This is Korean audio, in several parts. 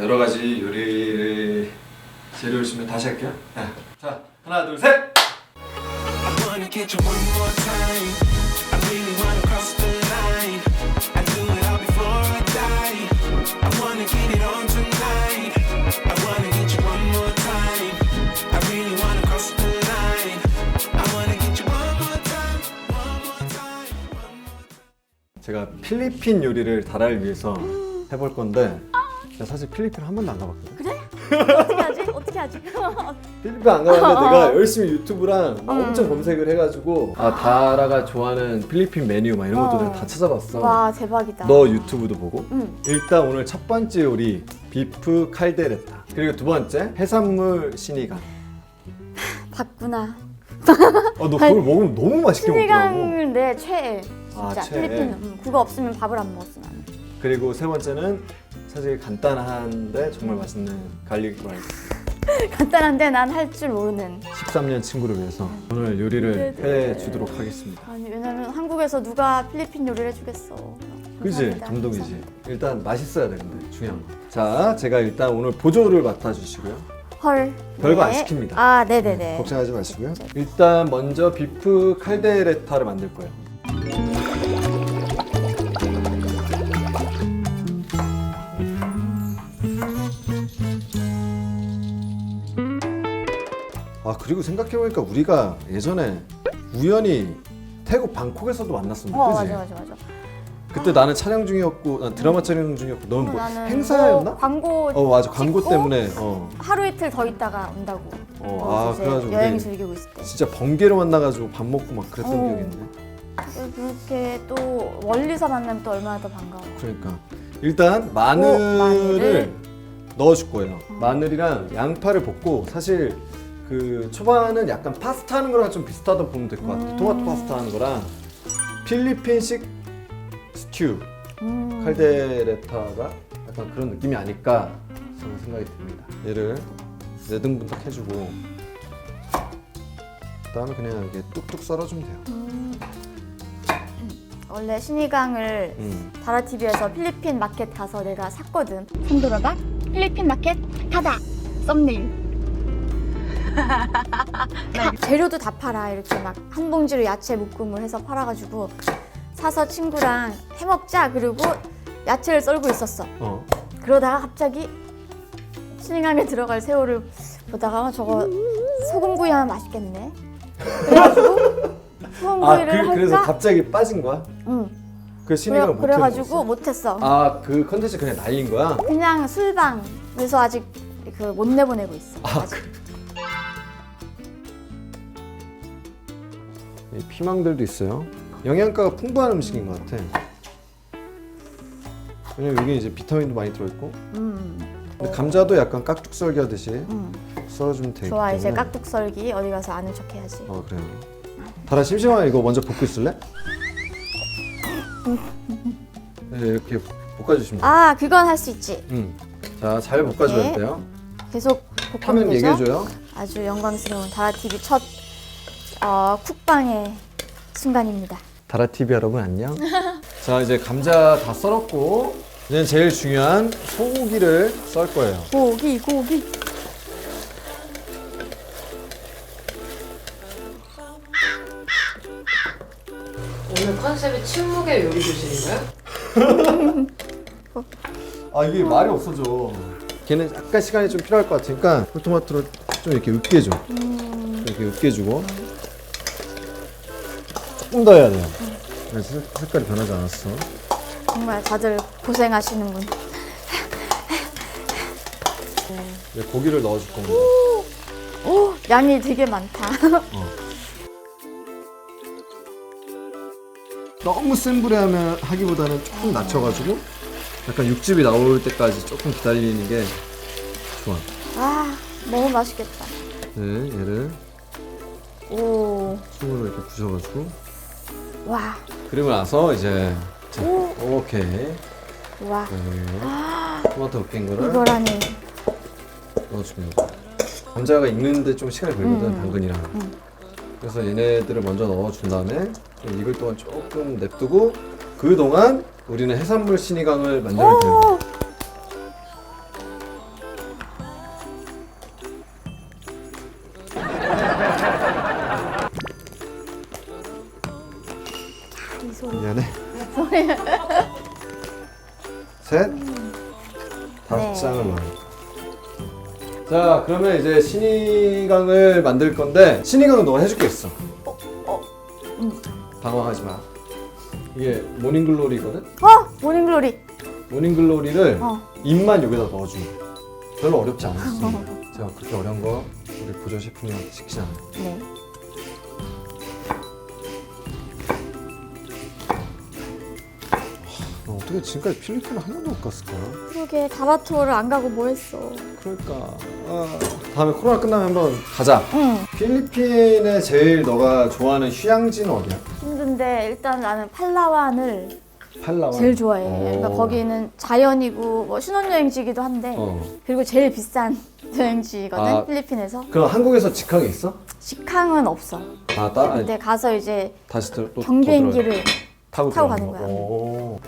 여러 가지 요리를 재료 주시면 다시 할게요. 자, 하나, 둘, 셋. wanna get you one more time. I really wanna cross the line. I do it all before I die. I wanna get it on tonight. I wanna get you one more time. I really wanna cross the line. I wanna get you one more time. One more time. One more time. 제가 필리핀 요리를 다라를 위해서 해볼 건데 제가 사실 필리핀을 한 번도 안 가봤거든. 그래? 어떻게 하지? 어떻게 하지? 필리핀 안 가봤는데 내가 열심히 유튜브랑 엄청 검색을 해가지고 다라가 좋아하는 필리핀 메뉴 막 이런 것도 내가 다 찾아봤어. 와 대박이다. 너 유튜브도 보고. 응. 일단 오늘 첫 번째 요리 비프 칼데레타. 그리고 두 번째 해산물 시니강. 봤구나. 너 그걸 먹으면 너무 맛있게 먹더라고. 시니강은 내 최애. 진짜 최애. 필리핀은 그거 없으면 밥을 안 먹었어 나는. 그리고 세 번째는 사실 간단한데 정말 맛있는 갈릭 라이스. 간단한데 난 할 줄 모르는. 13년 친구를 위해서 오늘 요리를 해주도록 하겠습니다. 아니 왜냐면 한국에서 누가 필리핀 요리를 해주겠어. 그지? 감사합니다. 감동이지. 감사합니다. 일단 맛있어야 되는데 중요한 거. 자, 제가 일단 오늘 보조를 맡아주시고요. 헐. 별거 안 네. 시킵니다. 아 네네네. 걱정하지 마시고요. 일단 먼저 비프 칼데레타를 만들 거예요. 그리고 생각해보니까 우리가 예전에 우연히 태국 방콕에서도 만났었는데, 그지? 맞아. 그때 나는 촬영 중이었고, 난 드라마 촬영 중이었고, 너는 뭐 나는 행사였나? 뭐 광고. 맞아. 광고 찍고 때문에. 하루 이틀 더 있다가 온다고. 거기서 이제 그래가지고 여행 우리 즐기고 있을 때. 진짜 번개로 만나가지고 밥 먹고 막 그랬던 기억이 있네. 그렇게 또 멀리서 만나면 또 얼마나 더 반가워. 그러니까 일단 마늘을 마늘을 넣어줄 거예요. 마늘이랑 양파를 볶고, 사실 그 초반은 약간 파스타 하는 거랑 좀 비슷하다고 보면 될 것 같아요. 토마토 파스타 하는 거랑 필리핀식 스튜 칼데레타가 약간 그런 느낌이 아닐까 저는 생각이 듭니다. 얘를 4등분딱 해주고 그다음에 그냥 이렇게 뚝뚝 썰어주면 돼요. 원래 시니강을 다라TV에서 필리핀 마켓 가서 내가 샀거든. 손들어봐. 필리핀 마켓 가다. 썸네일. 재료도 다 팔아. 이렇게 막 한 봉지로 야채 묶음을 해서 팔아가지고 사서 친구랑 해먹자. 그리고 야채를 썰고 있었어. 그러다가 갑자기 시니강에 들어갈 새우를 보다가 저거 소금구이 하면 맛있겠네. 그래가지고 소금구이를 그래서 할까? 갑자기 빠진 거야? 응. 그 신이가 못 그래가지고 못했어. 그 컨텐츠 그냥 날린 거야? 그냥 술방에서 아직 그 못 내보내고 있어. 아직. 이 피망들도 있어요. 영양가가 풍부한 음식인 것 같아. 왜냐면 여기 이제 비타민도 많이 들어있고. 근데 감자도 약간 깍둑 썰기 하듯이 썰어주면 되기 좋아. 때문에. 이제 깍둑 썰기 어디 가서 아는 척 해야지. 그래요. 다라 심심하면 이거 먼저 볶고 있을래? 네, 이렇게 볶아주시면 돼요. 그건 할 수 있지. 자, 잘 볶아줘야 돼요. 계속 하면 볶으면 되죠? 얘기해줘요. 아주 영광스러운 다라TV 첫 쿡방의 순간입니다. 다라TV 여러분 안녕. 자, 이제 감자 다 썰었고 이제 제일 중요한 소고기를 썰 거예요. 고기. 오늘 컨셉이 침묵의 요리 교실인가요? 이게 말이 없어져. 걔는 약간 시간이 좀 필요할 것 같으니까 꿀토마토를 좀 이렇게 으깨줘. 이렇게 으깨주고 조금 더 해야 돼요. 색깔이 변하지 않았어. 정말 다들 고생하시는군. 이제 고기를 넣어줄 겁니다. 오, 양이 되게 많다. 너무 센 불에 하기보다는 조금 낮춰가지고 약간 육즙이 나올 때까지 조금 기다리는 게 좋아. 너무 맛있겠다. 네, 얘를 오, 손으로 이렇게 부셔가지고 와, 그리고 나서 이제 자, 오. 오케이. 와. 토마토 으깬 거를 이거라니. 넣어줍니다. 감자가 익는데 좀 시간이 걸리거든, 당근이랑. 그래서 얘네들을 먼저 넣어준 다음에 좀 익을 동안 조금 냅두고 그동안 우리는 해산물 시니강을 만들면 돼요. 소리. 미안해. 셋, 다섯 네. 장을 넣어요. 자, 그러면 이제 신이강을 만들 건데 신이강은 너가 해줄 게 있어. 당황하지 마. 이게 모닝글로리거든. 모닝글로리. 모닝글로리를 어. 잎만 여기다 넣어주면 돼. 별로 어렵지 않았어. 제가 그렇게 어려운 거 우리 보조 셰프님한테 시키지 않아요. 네. 너 어떻게 지금까지 필리핀을 한 번도 못 갔을까? 그러게 다바토를 안 가고 뭐 했어. 그러니까 다음에 코로나 끝나면 한번 가자. 응. 필리핀에 제일 너가 좋아하는 휴양지는 어디야? 힘든데 일단 나는 팔라완을 팔라완. 제일 좋아해. 오. 그러니까 거기는 자연이고 뭐 신혼여행지기도 한데 그리고 제일 비싼 여행지거든 아. 필리핀에서. 그럼 한국에서 직항이 있어? 직항은 없어. 아니, 근데 가서 이제 다시 또 경비행기를 타고 타고 들어가는 가는 거야. 오.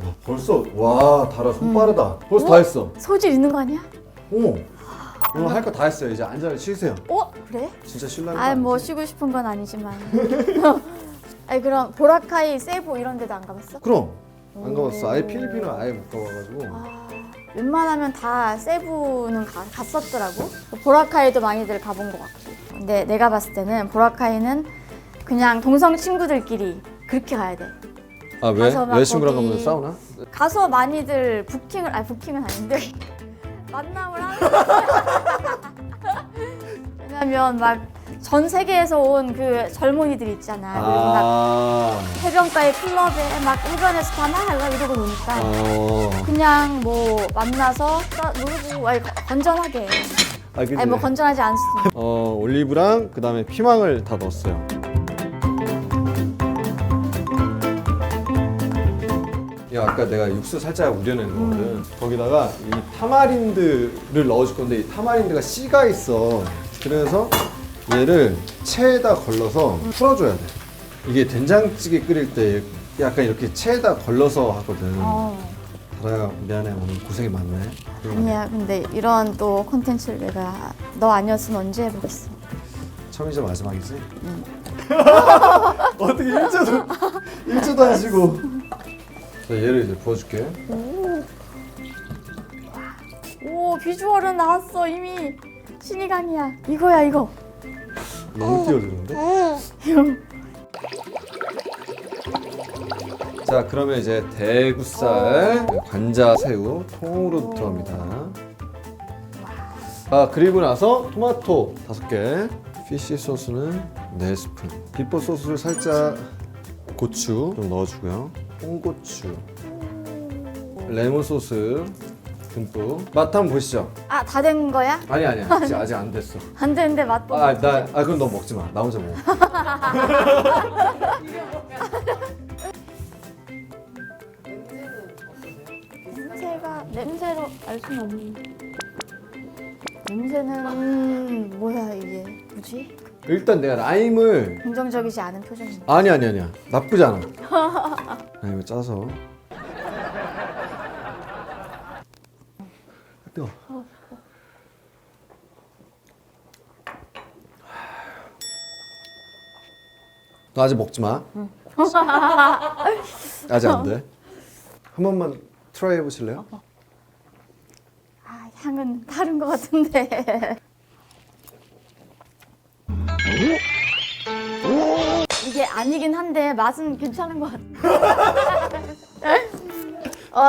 와, 벌써 와 달아 손 빠르다. 벌써 다 했어. 소질 있는 거 아니야? 오. 오늘 할 거 다 했어요. 이제 앉아 쉬세요. 그래? 진짜 쉴라는 아, 거 뭐 아니지? 쉬고 싶은 건 아니지만. 아니 그럼 보라카이, 세부 이런 데도 안 가봤어? 그럼 안 가봤어. 아예 필리핀을 아예 못 가봐가지고. 웬만하면 다 세부는 갔었더라고. 보라카이도 많이들 가본 것 같고. 근데 내가 봤을 때는 보라카이는 그냥 동성 친구들끼리 그렇게 가야 돼. 아 왜? 가서 막 여자친구랑 거기- 가면 싸우나? 가서 많이들 부킹은 아닌데 만남을 하는 거야. 왜냐면 막 전 세계에서 온 그 젊은이들 있잖아. 그리고 막 아. 해변가의 클럽에 막 해변에서 다 막 이러고 노니까 그냥 뭐 만나서 놀고 아니 건전하게. 그치. 아니 뭐 건전하지 않습니다. 올리브랑 그 다음에 피망을 다 넣었어요. 야, 아까 내가 육수 살짝 우려낸 거거든. 거기다가 이 타마린드를 넣어줄 건데 이 타마린드가 씨가 있어. 그래서 얘를 체에다 걸러서 풀어줘야 돼. 이게 된장찌개 끓일 때 약간 이렇게 체에다 걸러서 하거든. 다라야 미안해, 오늘 고생이 많네. 아니야 근데 이런 또 콘텐츠를 내가 너 아니었으면 언제 해보겠어. 처음이자 마지막이지? 어떻게 일조도 안 쉬고. 자, 얘를 이제 부어줄게. 오 비주얼은 나왔어 이미. 신이강이야. 이거야 이거. 너무 띄워주는데? 자, 그러면 이제 대구살, 관자 새우 통으로 들어갑니다. 그리고 나서 토마토 5개, 피쉬 소스는 4스푼, 비포 소스를 살짝, 고추 좀 넣어주고요, 홍고추, 레몬 소스 듬뿍. 맛 한번 보시죠. 아 다 된 거야? 아니야 아직 안 됐어. 안 되는데 맛도. 그럼 너 먹지 마. 나 혼자 먹어. 냄새로 알 수는 없는데. 냄새는 뭐야 이게? 뭐지? 일단 내가 라임을 긍정적이지 않은 표정인데. 아니야 나쁘지 않아. 라임을 짜서. 뜨거. 너 아직 먹지 마. 아직 안 돼. 한 번만 트라이 해보실래요? 아 향은 다른 것 같은데. 이게 아니긴 한데 맛은 괜찮은 것 같아.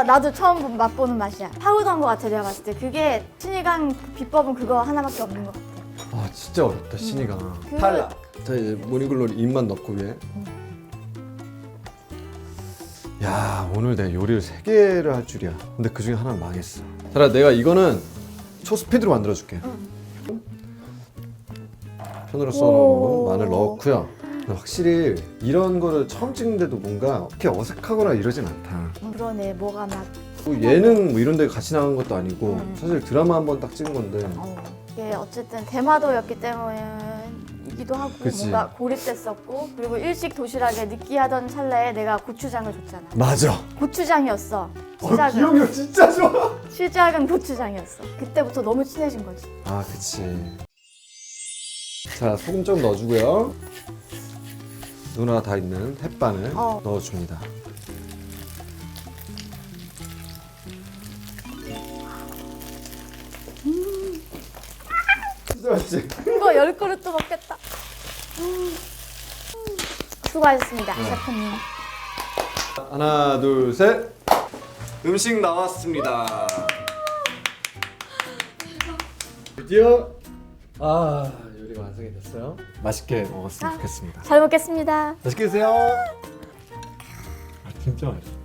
나도 처음 맛보는 맛이야. 파우더인 것 같아 내가 봤을 때. 그게 신이강 비법은 그거 하나밖에 없는 것 같아. 아 진짜 어렵다 신이가. 그- 탈락. 자 이제 모닝글로리 잎만 넣고 위에. 야 오늘 내가 요리를 3개를 할 줄이야. 근데 그 중에 하나는 망했어. 자 내가 이거는 초스피드로 만들어줄게. 편으로 써놓은 마늘 넣었고요. 근데 확실히 이런 거를 처음 찍는데도 뭔가 그렇게 어색하거나 이러진 않다. 그러네 뭐가 막. 뭐 예능 뭐 이런 데 같이 나간 것도 아니고 사실 드라마 한 번 딱 찍은 건데. 이게 어쨌든 대마도였기 때문이기도 하고 그치. 뭔가 고립됐었고 그리고 일식 도시락에 느끼하던 찰나에 내가 고추장을 줬잖아. 맞아. 고추장이었어. 기억력 진짜 좋아. 시작은 고추장이었어. 그때부터 너무 친해진 거지. 아 그치. 자 소금 좀 넣어주고요. 누나가 다 있는 햇반을 넣어줍니다. 진짜 맛있지? 이거 10그릇도 먹겠다. 수고하셨습니다, 셰프님. 하나, 둘, 셋. 음식 나왔습니다. 드디어 요리가 완성이 됐어요. 맛있게 먹었으면 좋겠습니다. 잘 먹겠습니다. 맛있게 드세요. 진짜 맛있어.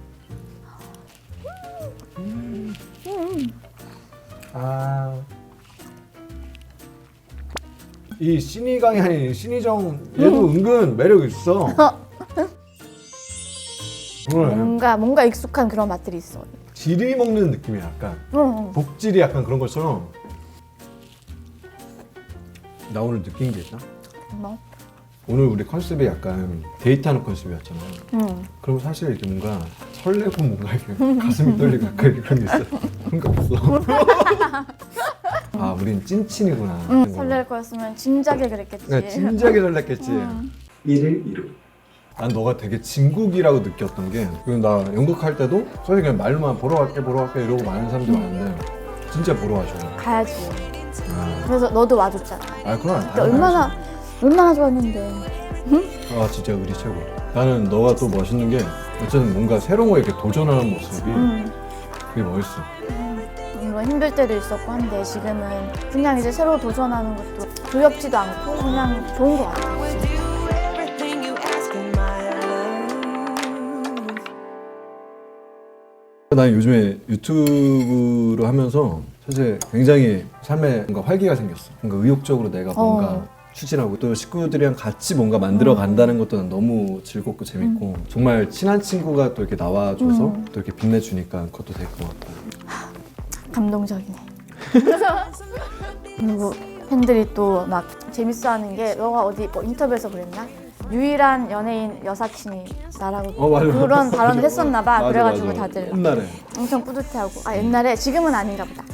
이 신이강이 아닌 신이정 얘도 은근 매력 있어. 뭔가 익숙한 그런 맛들이 있어. 지리 먹는 느낌이야. 약간 응. 복질이 약간 그런 것처럼. 나 오늘 느낀 게 있다. 뭐? 오늘 우리 컨셉이 약간 데이트하는 컨셉이었잖아. 응. 그럼 사실 이렇게 뭔가 설레고 뭔가 이렇게 가슴이 떨리고 약간 그런 게 있어. 그런 게 없어. 아, 우린 찐친이구나. 설렐 거였으면 진작에 그랬겠지. 그러니까 진지하게 설렜겠지. 1일 1호. 난 너가 되게 진국이라고 느꼈던 게, 그리고 나 연극할 때도 사실 그냥 말로만 보러 갈게 이러고 많은 사람들이 많은데 진짜 보러 와줘. 가야지. 아, 그래서 너도 와줬잖아. 그럼 그때 얼마나 좋았는데. 아, 진짜 우리 최고. 나는 너가 또 멋있는 게 어쨌든 뭔가 새로운 거에 이렇게 도전하는 모습이 그게 멋있어. 물론 힘들 때도 있었고 한데 지금은 그냥 이제 새로 도전하는 것도 두렵지도 않고 그냥 좋은 것 같아. Everything you ask in my love. 난 요즘에 유튜브를 하면서 사실 굉장히 삶에 뭔가 활기가 생겼어. 뭔가 의욕적으로 내가 뭔가 추진하고 또 식구들이랑 같이 뭔가 만들어 간다는 것도 난 너무 즐겁고 재밌고 정말 친한 친구가 또 이렇게 나와줘서 또 이렇게 빛내주니까 그것도 되게 고맙다. 감동적이네. 그리고 팬들이 또 막 재밌어하는 게 너가 어디 뭐 인터뷰에서 그랬나? 유일한 연예인 여사친이 나라고 맞아. 그런 발언을 맞아. 했었나 봐. 맞아, 그래가지고 맞아. 다들 옛날에. 엄청 뿌듯해하고 옛날에 지금은 아닌가 보다.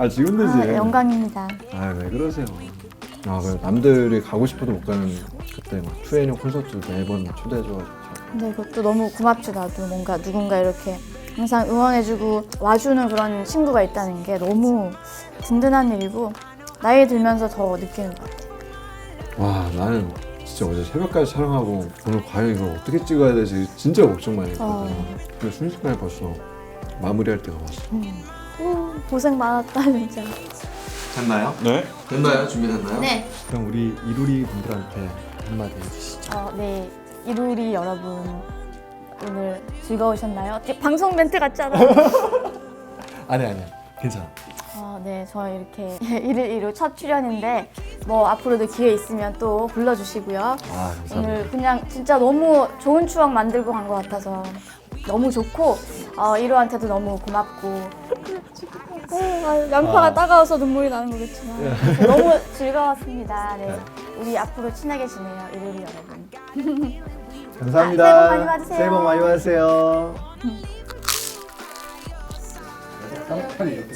지금도 지금 되지. 영광입니다. 왜 그러세요? 그래 남들이 가고 싶어도 못 가는 그때 막 투애니언 콘서트 매번 초대해줘가지고. 근데 이것도 너무 고맙죠. 나도 뭔가 누군가 이렇게 항상 응원해주고 와주는 그런 친구가 있다는 게 너무 든든한 일이고 나이 들면서 더 느끼는 것 같아. 와, 나는 진짜 어제 새벽까지 촬영하고 오늘 과연 이걸 어떻게 찍어야 되지 진짜 걱정 많이 했거든. 근데 순식간에 벌써 마무리할 때가 왔어. 고생 많았다 진짜. 됐나요? 네. 됐나요? 준비됐나요? 네. 그럼 우리 이루리 분들한테 한마디 해주시죠. 네. 이루리 여러분 오늘 즐거우셨나요? 방송 멘트 같잖아. 아니야 괜찮아. 네, 저 이렇게 1일 1호 첫 출연인데 뭐 앞으로도 기회 있으면 또 불러주시고요. 감사합니다. 오늘 그냥 진짜 너무 좋은 추억 만들고 간 것 같아서 너무 좋고 1호한테도 너무 고맙고 양파가 따가워서 눈물이 나는 거겠지만 너무 즐거웠습니다. 네. 우리 앞으로 친하게 지내요, 이루리 여러분. 감사합니다. 새해 복 많이 받으세요. 새해 복 많이 받으세요. 쌍팔이 이렇게